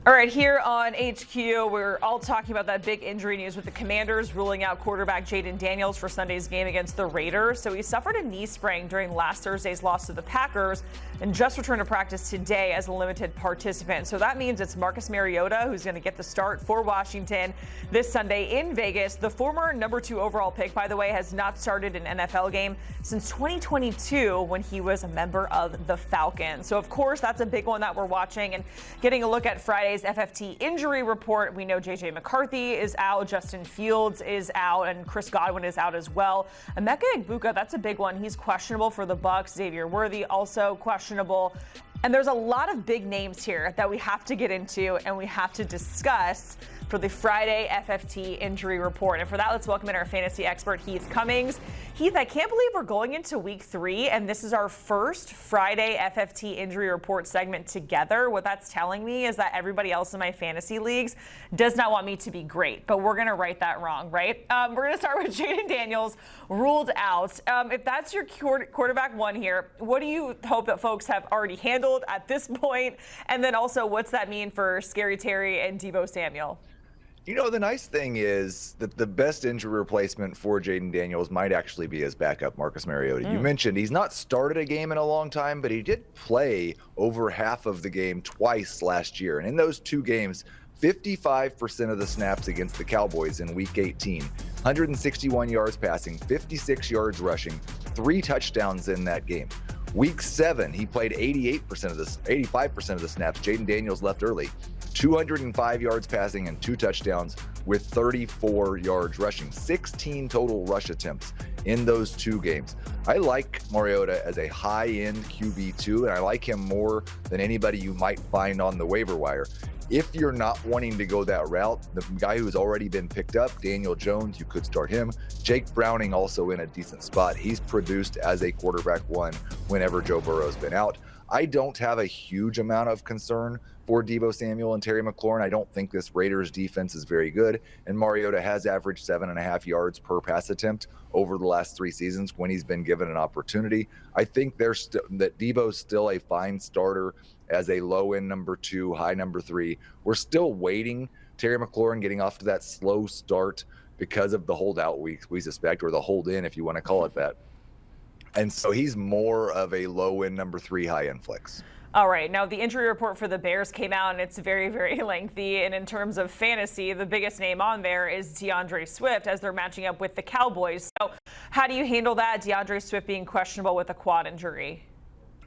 All right, here on HQ, we're all talking about that big injury news with the Commanders ruling out quarterback Jayden Daniels for Sunday's game against the Raiders. So he suffered a knee sprain during last Thursday's loss to the Packers and just returned to practice today as a limited participant. So that means it's Marcus Mariota who's going to get the start for Washington this Sunday in Vegas. The former number 2 overall pick, by the way, has not started an NFL game since 2022 when he was a member of the Falcons. So, of course, that's a big one that we're watching and getting a look at Friday's FFT injury report. We know J.J. McCarthy is out, Justin Fields is out, and Chris Godwin is out as well. Emeka Egbuka, that's a big one. He's questionable for the Bucs. Xavier Worthy also questionable. And there's a lot of big names here that we have to get into and we have to discuss for the Friday FFT injury report. And for that, let's welcome in our fantasy expert, Heath Cummings. Heath, I can't believe we're going into week 3, and this is our first Friday FFT injury report segment together. What that's telling me is that everybody else in my fantasy leagues does not want me to be great, but we're going to right that wrong, right? We're going to start with Jayden Daniels, ruled out. If that's your quarterback 1 here, what do you hope that folks have already handled at this point? And then also, what's that mean for Scary Terry and Deebo Samuel? You know, the nice thing is that the best injury replacement for Jayden Daniels might actually be his backup, Marcus Mariota. You mentioned he's not started a game in a long time, but he did play over half of the game twice last year. And in those 2 games, 55% of the snaps against the Cowboys in Week 18, 161 yards passing, 56 yards rushing, 3 touchdowns in that game. Week 7, he played 85% of the snaps. Jayden Daniels left early. 205 yards passing and 2 touchdowns with 34 yards rushing. 16 total rush attempts in those 2 games. I like Mariota as a high-end QB2, and I like him more than anybody you might find on the waiver wire. If you're not wanting to go that route, the guy who's already been picked up, Daniel Jones, you could start him. Jake Browning also in a decent spot. He's produced as a quarterback 1 whenever Joe Burrow's been out. I don't have a huge amount of concern for Deebo Samuel and Terry McLaurin. I don't think this Raiders defense is very good, and Mariota has averaged 7.5 yards per pass attempt over the last 3 seasons when he's been given an opportunity. I think that Deebo's still a fine starter as a low-end number 2, high number 3. We're still waiting. Terry McLaurin getting off to that slow start because of the holdout we suspect, or the hold-in if you want to call it that. And so he's more of a low-end number 3, high-end flex. All right. Now, the injury report for the Bears came out, and it's very, very lengthy. And in terms of fantasy, the biggest name on there is DeAndre Swift as they're matching up with the Cowboys. So how do you handle that, DeAndre Swift being questionable with a quad injury?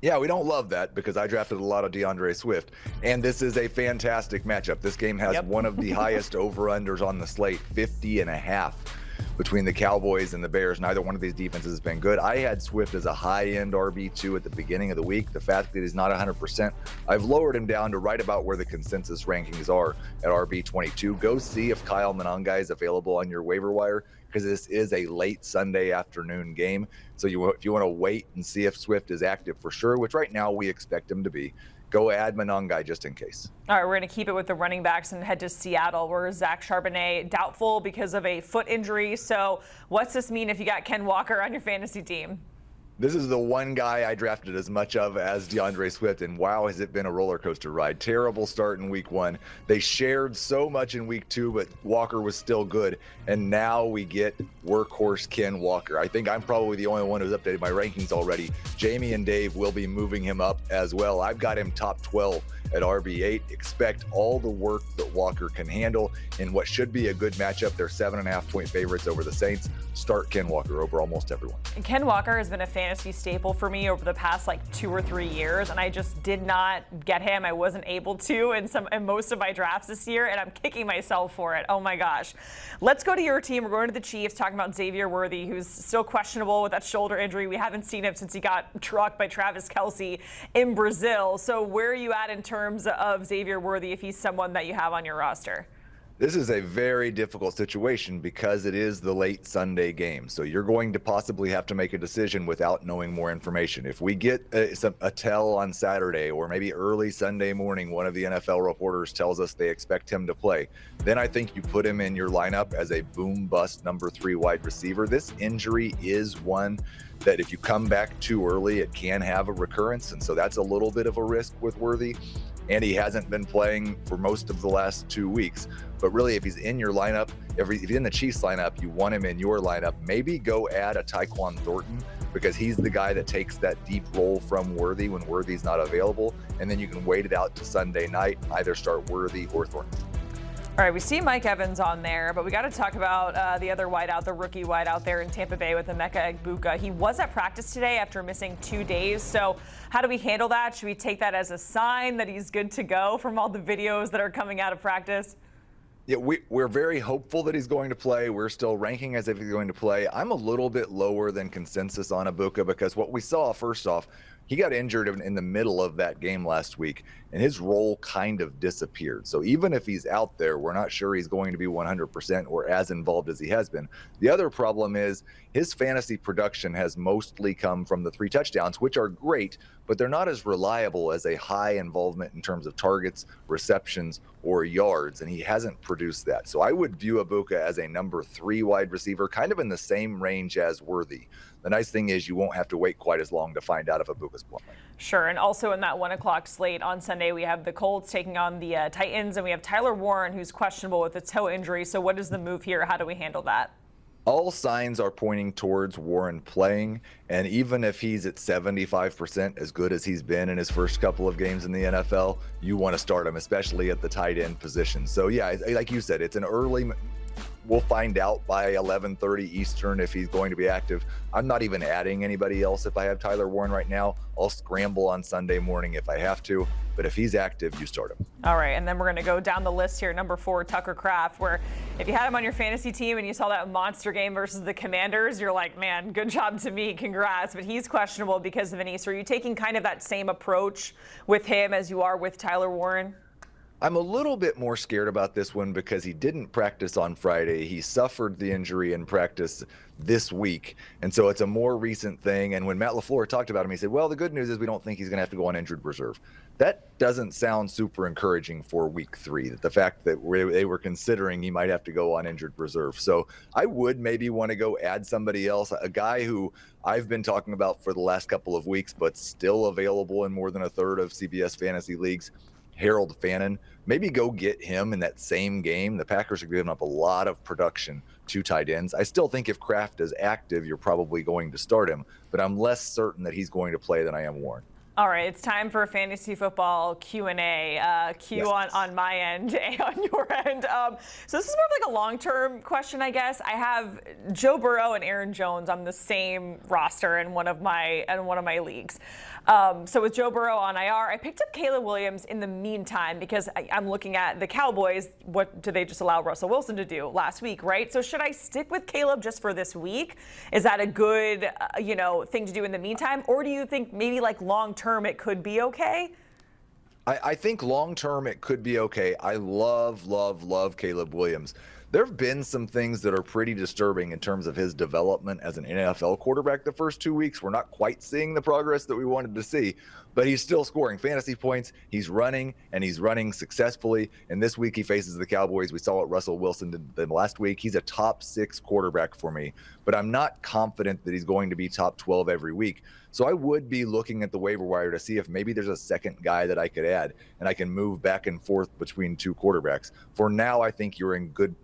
Yeah, we don't love that because I drafted a lot of DeAndre Swift, and this is a fantastic matchup. This game has one of the highest over-unders on the slate, 50.5. between the Cowboys and the Bears. Neither one of these defenses has been good. I had Swift as a high-end RB2 at the beginning of the week. The fact that he's not 100%, I've lowered him down to right about where the consensus rankings are at RB22. Go see if Kyle Monangai is available on your waiver wire, because this is a late Sunday afternoon game. So if you want to wait and see if Swift is active for sure, which right now we expect him to be, go add Monangai just in case. All right, we're going to keep it with the running backs and head to Seattle, where Zach Charbonnet doubtful because of a foot injury. So what's this mean if you got Ken Walker on your fantasy team? This is the one guy I drafted as much of as DeAndre Swift, and wow, has it been a roller coaster ride. Terrible start in week 1. They shared so much in week 2, but Walker was still good, and now we get workhorse Ken Walker. I think I'm probably the only one who's updated my rankings already. Jamie and Dave will be moving him up as well. I've got him top 12 at RB8. Expect all the work that Walker can handle in what should be a good matchup. They're 7.5-point favorites over the Saints. Start Ken Walker over almost everyone. Ken Walker has been a fantasy staple for me over the past 2 or 3 years, and I just did not get him. I wasn't able to in most of my drafts this year, and I'm kicking myself for it. Oh my gosh. Let's go to your team. We're going to the Chiefs, talking about Xavier Worthy, who's still questionable with that shoulder injury. We haven't seen him since he got trucked by Travis Kelce in Brazil. So where are you at in terms of Xavier Worthy if he's someone that you have on your roster? This is a very difficult situation because it is the late Sunday game. So you're going to possibly have to make a decision without knowing more information. If we get a tell on Saturday or maybe early Sunday morning, one of the NFL reporters tells us they expect him to play, then I think you put him in your lineup as a boom bust number 3 wide receiver. This injury is one that if you come back too early, it can have a recurrence. And so that's a little bit of a risk with Worthy. and he hasn't been playing for most of the last 2 weeks. But really, if he's in your lineup, if he's in the Chiefs lineup, you want him in your lineup. Maybe go add a Tyquan Thornton, because he's the guy that takes that deep role from Worthy when Worthy's not available. And then you can wait it out to Sunday night, either start Worthy or Thornton. All right, we see Mike Evans on there, but we got to talk about the other wideout, the rookie wideout there in Tampa Bay with Emeka Egbuka. He was at practice today after missing 2 days. So how do we handle that? Should we take that as a sign that he's good to go from all the videos that are coming out of practice? Yeah, we're very hopeful that he's going to play. We're still ranking as if he's going to play. I'm a little bit lower than consensus on Egbuka, because what we saw, first off, he got injured in the middle of that game last week, and his role kind of disappeared. So even if he's out there, we're not sure he's going to be 100% or as involved as he has been. The other problem is his fantasy production has mostly come from the 3 touchdowns, which are great, but they're not as reliable as a high involvement in terms of targets, receptions, or yards, and he hasn't produced that. So I would view Egbuka as a number 3 wide receiver, kind of in the same range as Worthy. The nice thing is you won't have to wait quite as long to find out if Egbuka's playing. Sure, and also in that 1 o'clock slate on Sunday, we have the Colts taking on the Titans, and we have Tyler Warren, who's questionable with a toe injury. So what is the move here? How do we handle that? All signs are pointing towards Warren playing, and even if he's at 75%, as good as he's been in his first couple of games in the NFL, you want to start him, especially at the tight end position. So yeah, like you said, it's an early. We'll find out by 11:30 Eastern if he's going to be active. I'm not even adding anybody else if I have Tyler Warren right now. I'll scramble on Sunday morning if I have to, but if he's active, you start him. All right, and then we're going to go down the list here. Number 4, Tucker Kraft, where if you had him on your fantasy team and you saw that monster game versus the Commanders, you're like, man, good job to me, congrats. But he's questionable because of an knee. So are you taking kind of that same approach with him as you are with Tyler Warren? I'm a little bit more scared about this one because he didn't practice on Friday. He suffered the injury in practice this week, and so it's a more recent thing. And when Matt LaFleur talked about him, he said, well, the good news is we don't think he's going to have to go on injured reserve. That doesn't sound super encouraging for week 3, that the fact that they were considering he might have to go on injured reserve. So I would maybe want to go add somebody else, a guy who I've been talking about for the last couple of weeks, but still available in more than a third of CBS fantasy leagues, Harold Fannin. Maybe go get him in that same game. The Packers are giving up a lot of production to tight ends. I still think if Kraft is active, you're probably going to start him, but I'm less certain that he's going to play than I am Warren. All right, it's time for fantasy football Q&A. Yes. on my end, A on your end. So this is more of like a long-term question, I guess. I have Joe Burrow and Aaron Jones on the same roster in one of my leagues. So with Joe Burrow on IR, I picked up Caleb Williams in the meantime because I'm looking at the Cowboys. What did they just allow Russell Wilson to do last week, right? So should I stick with Caleb just for this week? Is that a good, thing to do in the meantime? Or do you think maybe like long-term it could be okay? I think long-term it could be okay. I love Caleb Williams. There have been some things that are pretty disturbing in terms of his development as an NFL quarterback. The first 2 weeks, we're not quite seeing the progress that we wanted to see, but he's still scoring fantasy points. He's running, and he's running successfully. And this week he faces the Cowboys. We saw what Russell Wilson did last week. He's a top 6 quarterback for me, but I'm not confident that he's going to be top 12 every week. So I would be looking at the waiver wire to see if maybe there's a second guy that I could add, and I can move back and forth between 2 quarterbacks. For now, I think you're in good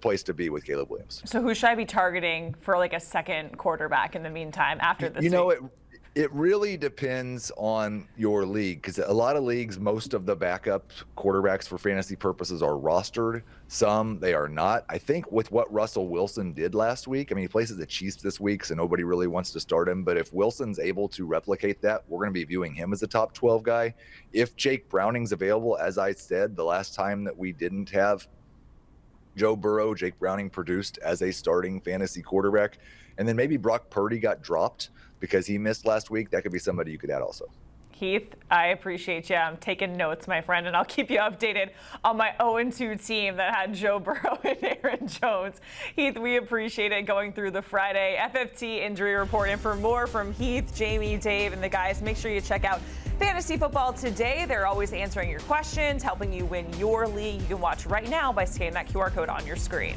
place to be with Caleb Williams. So who should I be targeting for like a second quarterback in the meantime after this week? It really depends on your league, because a lot of leagues, most of the backup quarterbacks for fantasy purposes are rostered. Some, they are not. I think with what Russell Wilson did last week, he plays the Chiefs this week, so nobody really wants to start him. But if Wilson's able to replicate that, we're going to be viewing him as a top 12 guy. If Jake Browning's available, as I said, the last time that we didn't have Joe Burrow, Jake Browning produced as a starting fantasy quarterback. And then maybe Brock Purdy got dropped because he missed last week. That could be somebody you could add also. Heath, I appreciate you. I'm taking notes, my friend, and I'll keep you updated on my 0-2 team that had Joe Burrow and Aaron Jones. Heath, we appreciate it going through the Friday FFT injury report. And for more from Heath, Jamie, Dave, and the guys, make sure you check out Fantasy Football Today. They're always answering your questions, helping you win your league. You can watch right now by scanning that QR code on your screen.